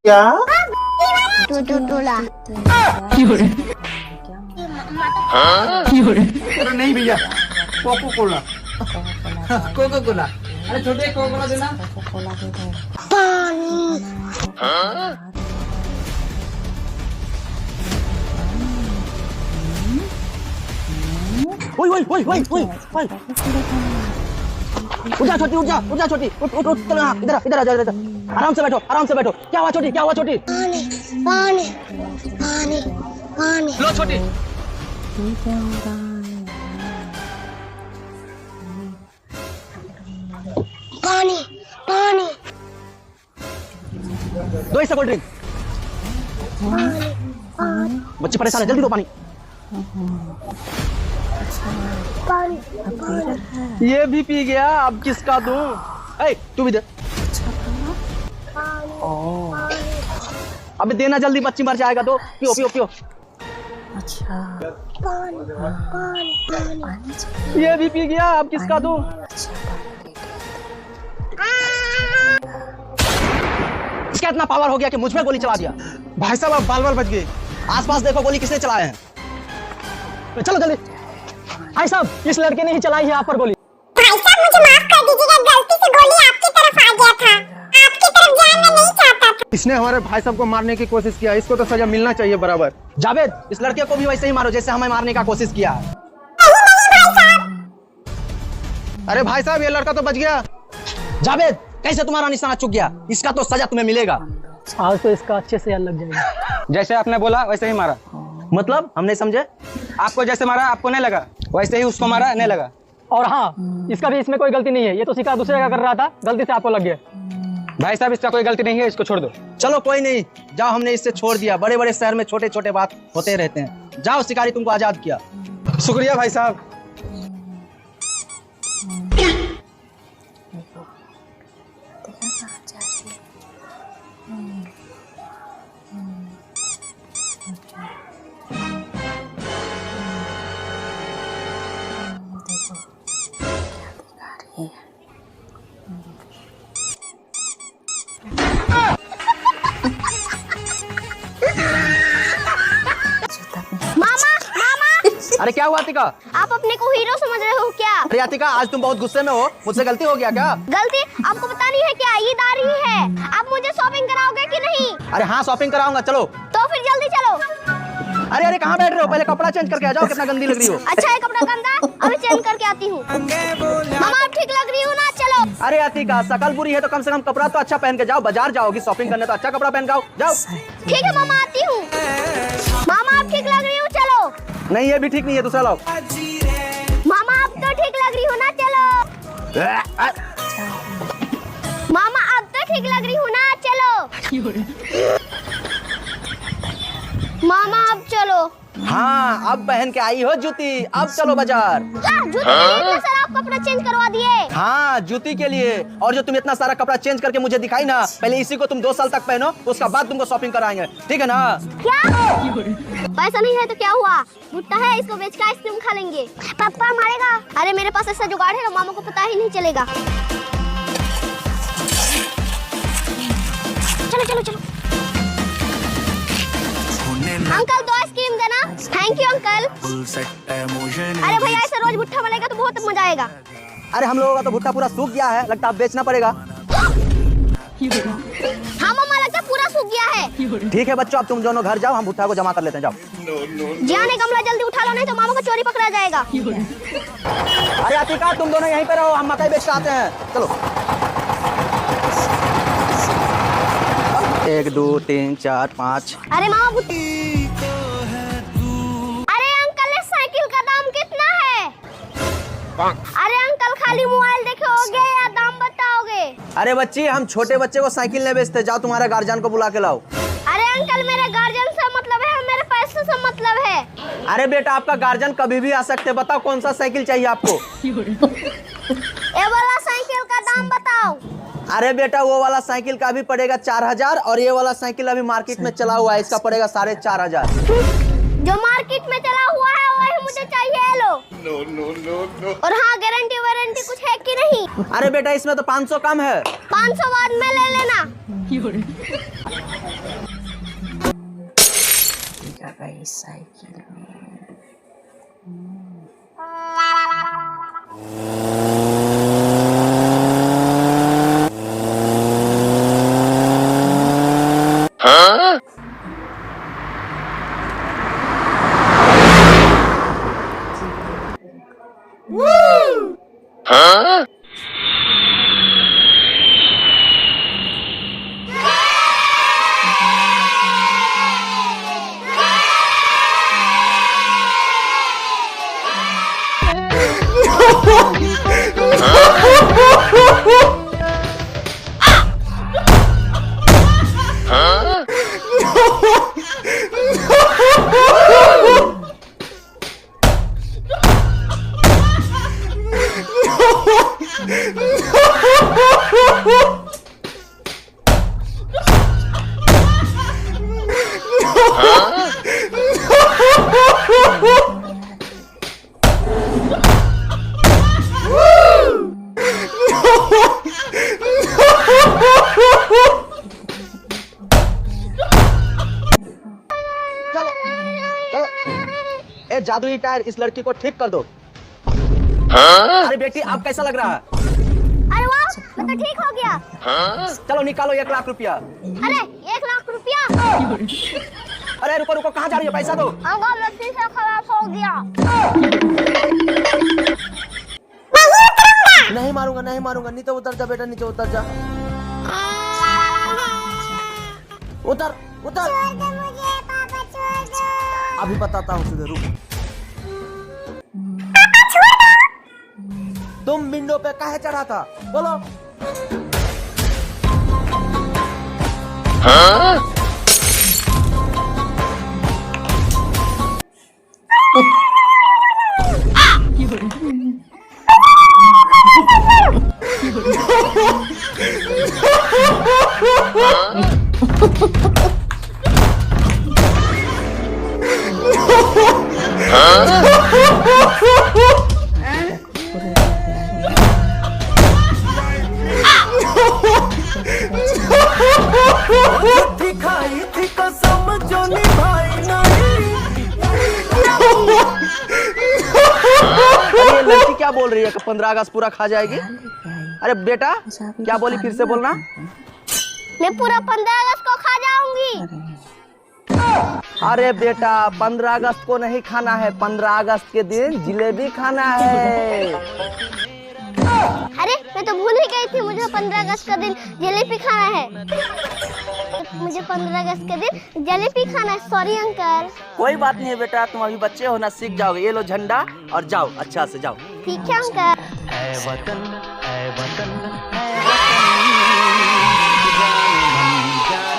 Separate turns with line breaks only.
क्या?
टोला
अरे नहीं भैया, कोको कोला।
Cocoa Cola. अरे छोटे कोको कोला देना।
ओए ओए ओए ओए ओए ओए उठ जा छोटी, उठ जा, उठ जा छोटी, उठ उठ उठ, चलो यहाँ, इधर इधर आ जा, इधर आराम से बैठो, आराम से बैठो। क्या हुआ छोटी, क्या हुआ छोटी?
पानी पानी पानी पानी
लो छोटी।
पानी पानी
दो इससे कोल्ड ड्रिंक। बच्चे परेशान है, जल्दी दो पानी।
पानी
ये भी पी गया, अब किसका दूं? ए, तू भी दे। अबे देना जल्दी, बच्ची मर जाएगा। तो पियो पियो पियो।
पानी पानी
ये भी पी गया, अब किसका दूं? इसका इतना पावर हो गया कि मुझ पे गोली चला दिया।
भाई साहब, आप बाल बाल बच गए।
आसपास देखो, गोली किसने चलाए हैं। चलो जल्दी। भाई साहब, इस लड़के ने ही चलाई है आप पर गोली।
भाई साहब मुझे माफ कर दीजिएगा, गलती से गोली आपकी तरफ आ गया था, आपकी तरफ जाना नहीं चाहता था।
इसने हमारे भाई साहब को मारने की कोशिश किया, इसको तो सजा मिलना चाहिए बराबर।
जावेद, इस लड़के को भी वैसे ही मारो जैसे हमें मारने का कोशिश किया है।
अरे भाई साहब, ये लड़का तो बच गया।
जावेद, कैसे तुम्हारा निशाना चुक गया? इसका तो सजा तुम्हें मिलेगा।
आज तो इसका अच्छे से याद लग जाएगा।
जैसे आपने बोला वैसे ही मारा।
मतलब हम नहीं समझे।
आपको जैसे मारा आपको नहीं लगा, वैसे ही उसको मारा नहीं लगा।
और हाँ, इसका भी इसमें कोई गलती नहीं है, ये तो शिकार दूसरे का कर रहा था, गलती से आपको लग गया।
भाई साहब, इसका कोई गलती नहीं है, इसको छोड़ दो।
चलो कोई नहीं, जाओ, हमने इससे छोड़ दिया। बड़े बड़े शहर में छोटे छोटे बात होते रहते हैं। जाओ, शिकारी तुमको आजाद किया।
शुक्रिया भाई साहब।
मामा मामा,
अरे क्या हुआ अतिका?
आप अपने को हीरो समझ रहे हो क्या?
अरे अतिका, आज तुम बहुत गुस्से में हो, मुझसे गलती हो गया क्या?
गलती आपको पता नहीं है क्या? ईद आ रही है, आप मुझे शॉपिंग कराओगे कि नहीं?
अरे हाँ, शॉपिंग कराऊंगा, चलो।
तो फिर जल्दी चलो।
अरे अरे, कहाँ बैठ रहे हो? पहले कपड़ा चेंज करके आ जाओ, कितना गंदी लग रही हो।
अच्छा है, कपड़ा गंदा, अभी चेंज करके आती हूँ। मामा आप ठीक लग रही हो ना? चलो।
अरे अतिका, शकल बुरी है तो कम से कम कपड़ा तो अच्छा पहन के जाओ। बाजार जाओगी शॉपिंग करने तो अच्छा कपड़ा पहन के आओ, जाओ।
ठीक है मामा, आती हूँ। मामा आप ठीक लग रही हो? चलो।
नहीं, ये भी ठीक नहीं है, दूसरा लाओ।
मामा आप तो ठीक लग रही हो ना? चलो। मामा आप तो ठीक लग रही हो ना? चलो। मामा अब चलो।
हाँ, अब पहन के आई हो जूती, अब चलो बाजार।
क्या जूते के लिए इतना सारा आप कपड़ा चेंज करवा दिए?
हाँ, जूती के लिए। और जो तुम इतना सारा कपड़ा चेंज करके मुझे दिखाई ना, पहले इसी को तुम 2 साल तक पहनो, उसका बाद तुमको शॉपिंग कराएंगे, ठीक है ना?
क्या? पैसा नहीं है तो क्या हुआ? भुट्टा है, इसको बेच के आइसक्रीम खा लेंगे। पापा मारेगा। अरे मेरे पास ऐसा जुगाड़ है ना, मामा को पता ही नहीं चलेगा। चलो चलो चलो। अंकल 2 आइसक्रीम देना। Thank you uncle. अरे भैया, ऐसे रोज भुट्टा मिलेगा तो बहुत मजा आएगा।
अरे हम लोगों का तो भुट्टा पूरा सूख गया है, लगता है अब बेचना पड़ेगा।
हाँ मामा, लगता है पूरा सूख गया है।
ठीक है बच्चों, अब तुम दोनों घर जाओ, हम भुट्टा को जमा कर लेते हैं, जाओ।
जाने गमला जल्दी उठा लो, नहीं तो मामा को चोरी पकड़ा जाएगा।
अरे अतिका, तुम दोनों यहीं पे रहो, हम मकई बेच के आते हैं, चलो। 1 2 3 4 5।
अरे मामा अरे अंकल, इस साइकिल का दाम कितना है? अरे अंकल, खाली मोबाइल देखोगे या दाम बताओगे?
अरे बच्ची, हम छोटे बच्चे को साइकिल नहीं बेचते, जाओ तुम्हारे गार्जियन को बुला के लाओ।
अरे अंकल, मेरे गार्जियन से मतलब है, मेरे पैसे से मतलब है।
अरे बेटा, आपका गार्जियन कभी भी आ सकते, बताओ कौन सा साइकिल चाहिए आपको?
ये वाला साइकिल का दाम बताओ।
अरे बेटा, वो वाला साइकिल का भी पड़ेगा 4000, और ये वाला साइकिल अभी मार्केट में चला हुआ है, इसका पड़ेगा 4500।
जो मार्केट में चला हुआ है वही मुझे चाहिए। लो। नो। और हाँ, गारंटी वारंटी कुछ है कि नहीं?
अरे बेटा, इसमें तो 500 कम है।
500 बाद में ले लेना।
गई साइकिल में।
ए जादुई टायर, इस लड़की को ठीक कर दो। अरे बेटी, आप कैसा लग रहा है?
अरे वाह, मैं तो ठीक हो गया।
चलो निकालो 1 लाख रुपया।
अरे 1 लाख रुपया?
अरे रुको रुको, कहाँ जा रही है? पैसा दो।
अंकल गलती से खराब हो गया।
नहीं मारूंगा, नहीं मारूंगा। नीचे उतर जा बेटा, नीचे उतर जा। उतर उतर।
मुझे पापा छोड़ दो।
अभी बताता हूँ तुझे, रुक। तुम विंडो पे काहे चढ़ा था? बोलो।
दिखाई थी कसम जो निभाई नहीं।
अरे ये लड़की क्या बोल रही है कि 15 अगस्त पूरा खा जाएगी? अरे बेटा, क्या बोली? फिर से बोलना।
मैं पूरा 15 अगस्त को खा जाऊंगी।
अरे बेटा, 15 अगस्त को नहीं खाना है, 15 अगस्त के दिन जिलेबी खाना है।
अरे मैं तो भूल ही गई थी, मुझे 15 अगस्त का दिन जलेबी खाना है। मुझे 15 अगस्त के दिन जलेबी खाना है। Sorry uncle.
कोई बात नहीं है बेटा, तुम अभी बच्चे हो ना, सीख जाओगे। ये लो झंडा और जाओ, अच्छा से जाओ।
ठीक है अंकल।